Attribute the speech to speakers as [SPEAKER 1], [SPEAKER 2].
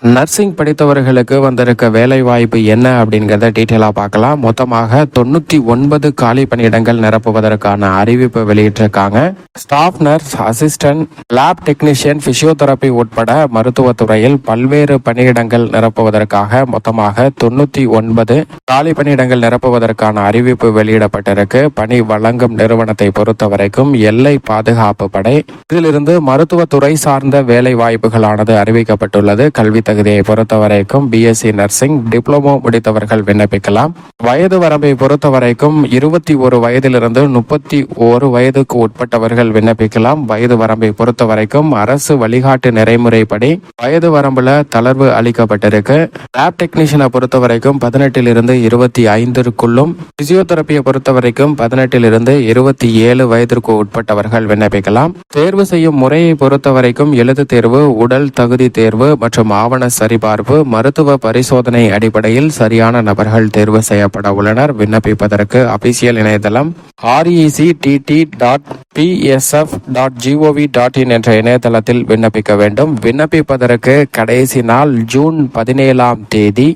[SPEAKER 1] Nursing படித்தவர்களுக்கு வந்திருக்க வேலை வாய்ப்பு என்ன அப்படிங்கிறத டீட்டெயிலாக பார்க்கலாம். மொத்தமாக 99 காலி பணியிடங்கள் நிரப்புவதற்கான அறிவிப்பு வெளியிட்டிருக்காங்க. Staff nurse, assistant, lab technician, physiotherapy உட்பட மருத்துவத்துறையில் பல்வேறு பணியிடங்கள் நிரப்புவதற்காக மொத்தமாக 99 காலி பணியிடங்கள் நிரப்புவதற்கான அறிவிப்பு வெளியிடப்பட்டிருக்கு. பணி வழங்கும் நிறுவனத்தை பொறுத்த வரைக்கும் எல்லை பாதுகாப்பு படை. இதிலிருந்து மருத்துவத்துறை சார்ந்த வேலை வாய்ப்புகளானது அறிவிக்கப்பட்டுள்ளது. கல்வி தகுதியை பொறுத்தவரைக்கும் பிஎஸ்சி நர்சிங், டிப்ளமோ முடித்தவர்கள் விண்ணப்பிக்கலாம். வயது வரம்பை பொறுத்தவரைக்கும் 21 வயதிலிருந்து 31 வயதுக்கு உட்பட்டவர்கள் விண்ணப்பிக்கலாம். வயது வரம்பை பொறுத்தவரைக்கும் அரசு வழிகாட்டு நெறிமுறைப்படி வயது வரம்புல தளர்வு அளிக்கப்பட்டிருக்கு. லேப் டெக்னீஷியனை பொறுத்தவரைக்கும் 18 25க்குள்ளும், பிசியோதெரபியை பொறுத்தவரைக்கும் 18 27 வயதிற்கு உட்பட்டவர்கள் விண்ணப்பிக்கலாம். தேர்வு செய்யும் முறையை பொறுத்தவரைக்கும் எழுத்து தேர்வு, உடல் தகுதி தேர்வு மற்றும் ஆவண சரிபார்ப்பு, மருத்துவ பரிசோதனை அடிப்படையில் சரியான நபர்கள் தேர்வு செய்யப்பட உள்ளனர். விண்ணப்பிப்பதற்கு அபிஷியல் இணையதளம் rec.psf.gov.in என்ற இணையதளத்தில் விண்ணப்பிக்க வேண்டும். விண்ணப்பிப்பதற்கு கடைசி நாள் ஜூன் 17ஆம் தேதி